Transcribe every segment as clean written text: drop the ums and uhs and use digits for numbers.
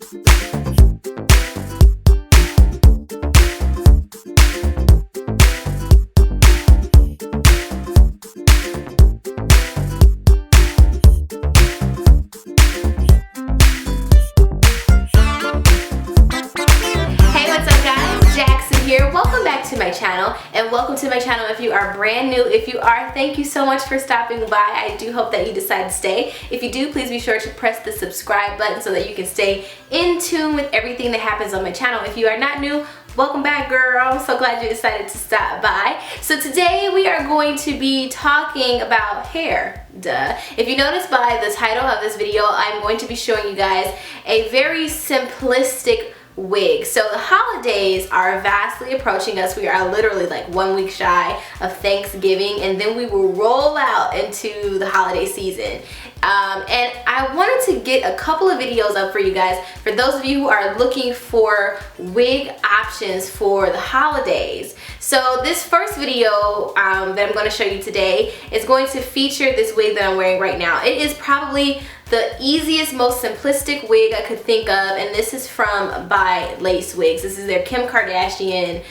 Welcome back to my channel, and welcome to my channel if you are brand new. If you are, thank you so much for stopping by. I do hope that you decide to stay. If you do, please be sure to press the subscribe button so that you can stay in tune with everything that happens on my channel. If you are not new, welcome back, girl. I'm so glad you decided to stop by. So today we are going to be talking about hair. Duh. If you notice by the title of this video, I'm going to be showing you guys a very simplistic wig. So the holidays are vastly approaching us. We are literally like 1 week shy of Thanksgiving, and then we will roll out into the holiday season. And I wanted to get a couple of videos up for you guys, for those of you who are looking for wig options for the holidays. So this first video that I'm going to show you today is going to feature this wig that I'm wearing right now. It is probably the easiest, most simplistic wig I could think of, and this is from By Lace Wigs. This is their Kim Kardashian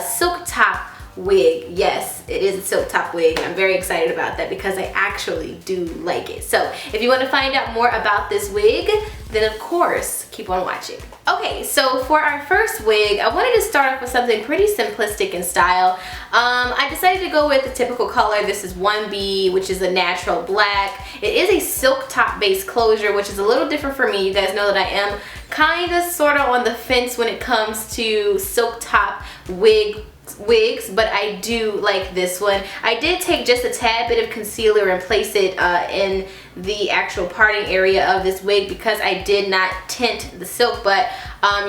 silk top wig. Yes, it is a silk top wig, and I'm very excited about that because I actually do like it. So if you want to find out more about this wig, then of course keep on watching. Okay, so for our first wig, I wanted to start off with something pretty simplistic in style. I decided to go with the typical color. This is 1B, which is a natural black. It is a silk top base closure, which is a little different for me. You guys know that I am kind of sort of on the fence when it comes to silk top wigs, but I do like this one. I did take just a tad bit of concealer and place it in the actual parting area of this wig because I did not tint the silk, but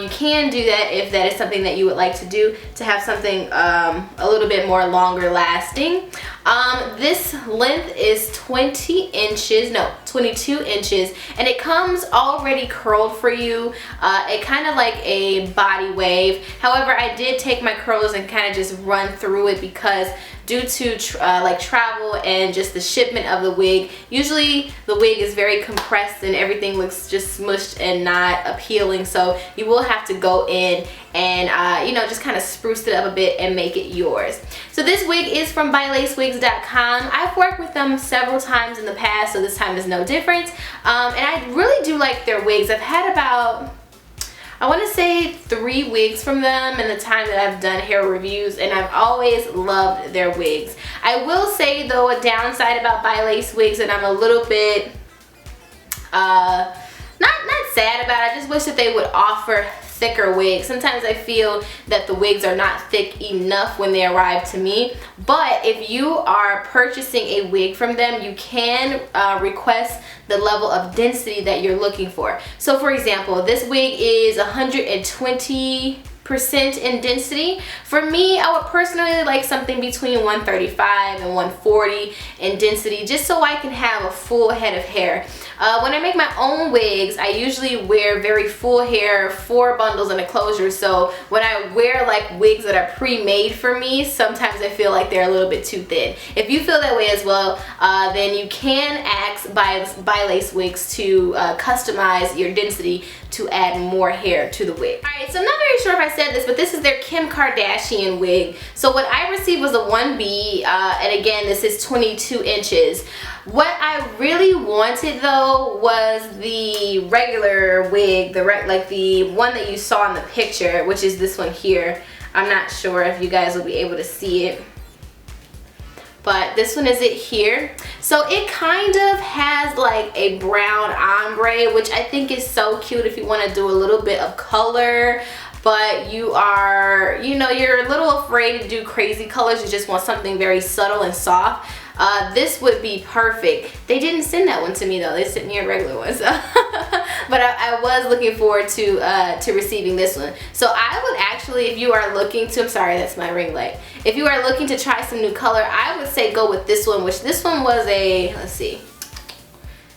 you can do that if that is something that you would like to do, to have something a little bit more longer lasting. This length is 22 inches, and it comes already curled for you, kind of like a body wave. However, I did take my curlers and kind of just run through it because due to like travel and just the shipment of the wig, usually the wig is very compressed and everything looks just smushed and not appealing, so you will have to go in and you know, just kind of spruce it up a bit and make it yours. So this wig is from bylacewigs.com. I've worked with them several times in the past, so this time is no different, and I really do like their wigs. I've had about, I want to say 3 wigs from them in the time that I've done hair reviews, and I've always loved their wigs. I will say though, a downside about By Lace Wigs, and I'm a little bit not sad about it, I just wish that they would offer thicker wigs. Sometimes I feel that the wigs are not thick enough when they arrive to me, but if you are purchasing a wig from them, you can request the level of density that you're looking for. So for example, this wig is 120% in density. For me, I would personally like something between 135 and 140 in density, just so I can have a full head of hair. When I make my own wigs, I usually wear very full hair, 4 bundles and a closure. So when I wear like wigs that are pre-made for me, sometimes I feel like they're a little bit too thin. If you feel that way as well, then you can ask By Lace Wigs to customize your density to add more hair to the wig. Alright, so I'm not very sure if I said this, but this is their Kim Kardashian wig. So what I received was a 1B, and again, this is 22 inches. What I really wanted though was the regular wig, like the one that you saw in the picture, which is this one here. I'm not sure if you guys will be able to see it, but this one is it here. So it kind of has like a brown ombre, which I think is so cute if you want to do a little bit of color, but you are, you know, you're a little afraid to do crazy colors. You just want something very subtle and soft. This would be perfect. They didn't send that one to me though. They sent me a regular one. So but I was looking forward to receiving this one. So I would actually, if you are looking to, I'm sorry, that's my ring light. If you are looking to try some new color, I would say go with this one, which this one was a, let's see.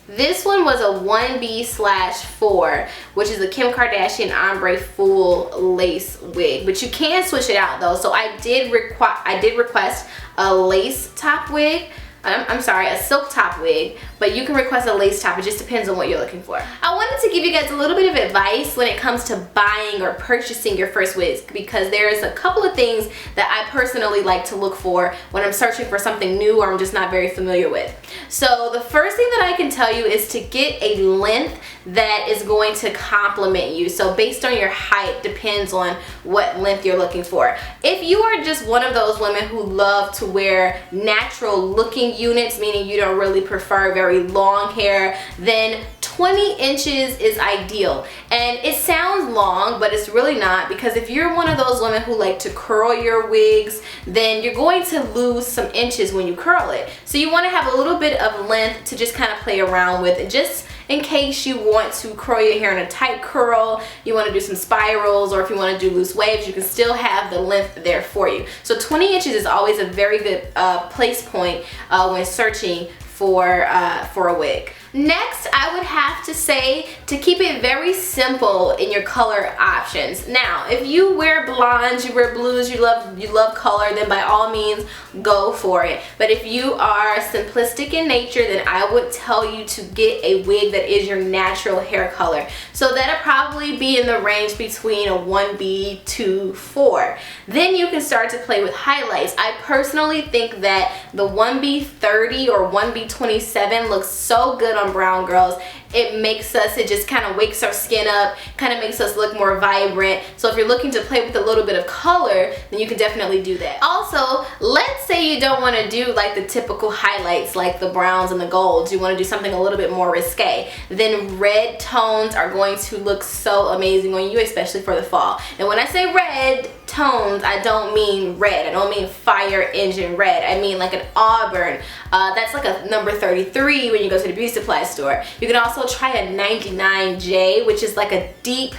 This one was a 1B/4, which is a Kim Kardashian ombre full lace wig, but you can switch it out though. So I did request a lace top wig. I'm sorry, a silk top wig, but you can request a lace top. It just depends on what you're looking for. I wanted to give you guys a little bit of advice when it comes to buying or purchasing your first wigs, because there's a couple of things that I personally like to look for when I'm searching for something new or I'm just not very familiar with. So the first thing that I can tell you is to get a length that is going to complement you. So based on your height depends on what length you're looking for. If you are just one of those women who love to wear natural looking units, meaning you don't really prefer very long hair, then 20 inches is ideal. And it sounds long, but it's really not, because if you're one of those women who like to curl your wigs, then you're going to lose some inches when you curl it. So you want to have a little bit of length to just kind of play around with, and just in case you want to curl your hair in a tight curl, you want to do some spirals, or if you want to do loose waves, you can still have the length there for you. So 20 inches is always a very good place point when searching for a wig. Next, I would have to say to keep it very simple in your color options. Now, if you wear blondes, you wear blues, you love color, then by all means go for it. But if you are simplistic in nature, then I would tell you to get a wig that is your natural hair color. So that'll probably be in the range between a 1B to 4. Then you can start to play with highlights. I personally think that the 1B30 or 1B27 looks so good on brown girls. It just kind of wakes our skin up, kind of makes us look more vibrant. So if you're looking to play with a little bit of color, then you can definitely do that. Also, let's say you don't want to do like the typical highlights like the browns and the golds. You want to do something a little bit more risque. Then red tones are going to look so amazing on you, especially for the fall. And when I say red tones, I don't mean red. I don't mean fire engine red. I mean like an auburn. That's like a number 33 when you go to the beauty supply store. You can also try a 99J, which is like a deep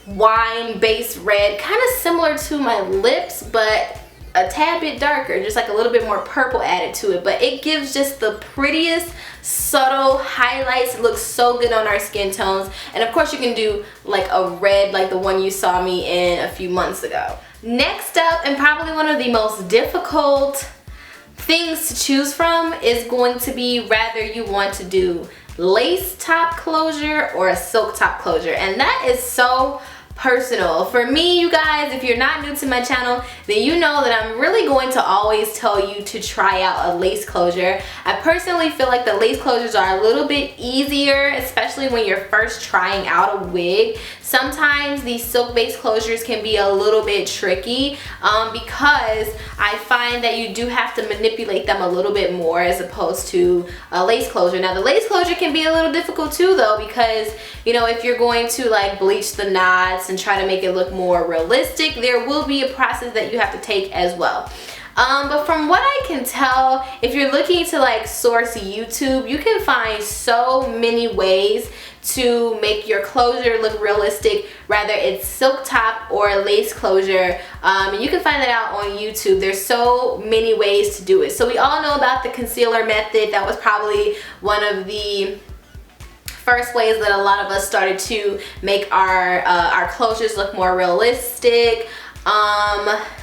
wine based red, kind of similar to my lips, but a tad bit darker, just like a little bit more purple added to it. But it gives just the prettiest subtle highlights. It looks so good on our skin tones. And of course you can do like a red like the one you saw me in a few months ago. Next up, and probably one of the most difficult things to choose from, is going to be whether you want to do lace top closure or a silk top closure. And that is so personal. For me, you guys, if you're not new to my channel, then you know that I'm really going to always tell you to try out a lace closure. I personally feel like the lace closures are a little bit easier, especially when you're first trying out a wig. Sometimes these silk based closures can be a little bit tricky because I find that you do have to manipulate them a little bit more as opposed to a lace closure. Now the lace closure can be a little difficult too though, because you know, if you're going to like bleach the knots and try to make it look more realistic, there will be a process that you have to take as well. But from what I can tell, if you're looking to like source YouTube, you can find so many ways to make your closure look realistic, whether it's silk top or a lace closure. And you can find that out on YouTube. There's so many ways to do it. So we all know about the concealer method. That was probably one of the first ways that a lot of us started to make our closures look more realistic.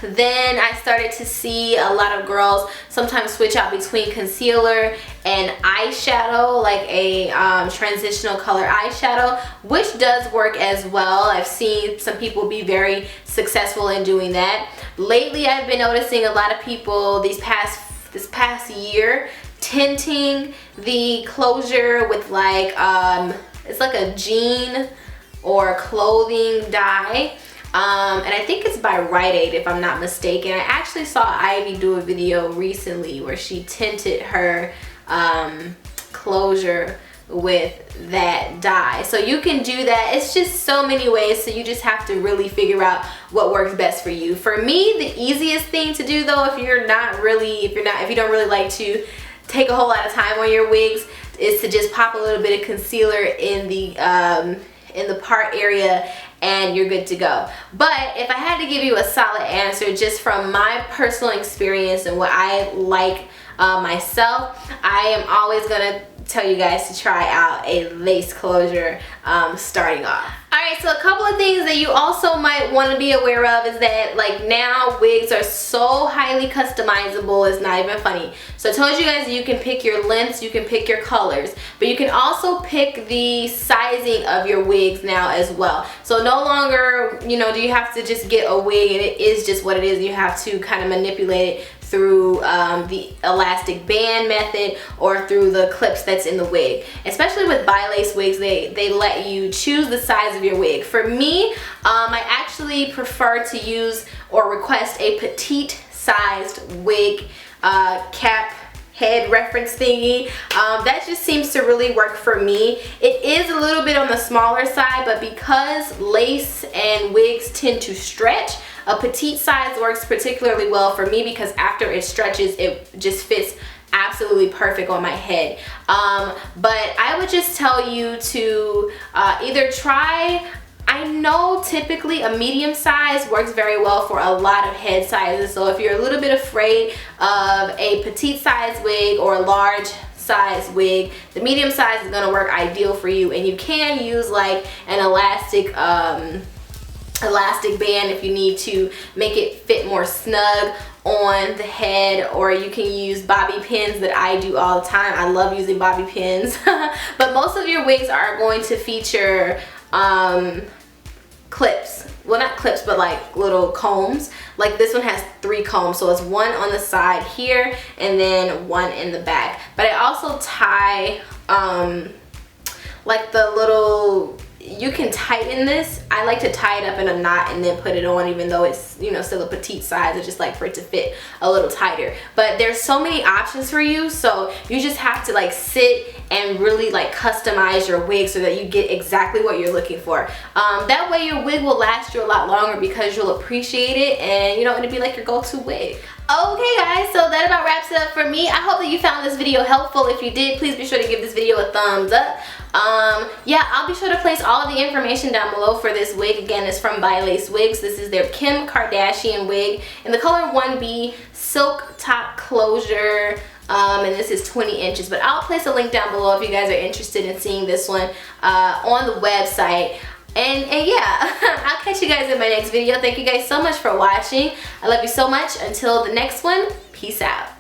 Then I started to see a lot of girls sometimes switch out between concealer and eyeshadow, like a transitional color eyeshadow, which does work as well. I've seen some people be very successful in doing that. Lately, I've been noticing a lot of people this past year tinting the closure with like it's like a jean or clothing dye. And I think it's by Rite Aid if I'm not mistaken. I actually saw Ivy do a video recently where she tinted her closure with that dye. So you can do that. It's just so many ways, so you just have to really figure out what works best for you. For me, the easiest thing to do though, if you don't really like to take a whole lot of time on your wigs, is to just pop a little bit of concealer in the part area and you're good to go. But if I had to give you a solid answer just from my personal experience and what I like myself, I am always gonna tell you guys to try out a lace closure starting off. Alright Alright, so a couple of things that you also might want to be aware of is that like now wigs are so highly customizable, it's not even funny. So I told you guys you can pick your lengths, you can pick your colors, but you can also pick the sizing of your wigs now as well. So no longer, you know, do you have to just get a wig and it is just what it is. You have to kind of manipulate it through the elastic band method or through the clips that's in the wig. Especially with bi-lace wigs, they let you choose the size of your wig. For me, I actually prefer to use or request a petite sized wig cap head reference thingy. That just seems to really work for me. It is a little bit on the smaller side, but because lace and wigs tend to stretch, a petite size works particularly well for me because after it stretches, it just fits absolutely perfect on my head. But I would just tell you to either try, I know typically a medium size works very well for a lot of head sizes. So if you're a little bit afraid of a petite size wig or a large size wig, the medium size is going to work ideal for you. And you can use like an elastic band if you need to make it fit more snug on the head, or you can use bobby pins that I do all the time. I love using bobby pins. But most of your wigs are going to feature clips. Well, not clips, but like little combs. Like this one has 3 combs, so it's one on the side here and then one in the back. But I also tie like the little, you can tighten this. I like to tie it up in a knot and then put it on, even though it's, you know, still a petite size. I just like for it to fit a little tighter. But there's so many options for you, so you just have to like sit and really like customize your wig so that you get exactly what you're looking for. That way your wig will last you a lot longer because you'll appreciate it, and you know, it'll be like your go-to wig. Okay guys, so that about wraps it up for me. I hope that you found this video helpful. If you did, please be sure to give this video a thumbs up. Yeah, I'll be sure to place all of the information down below for this wig. Again, it's from bi-lace Wigs. This is their Kim Kardashian wig in the color 1B silk top closure. And this is 20 inches, but I'll place a link down below if you guys are interested in seeing this one on the website. And yeah, I'll catch you guys in my next video. Thank you guys so much for watching. I love you so much. Until the next one, peace out.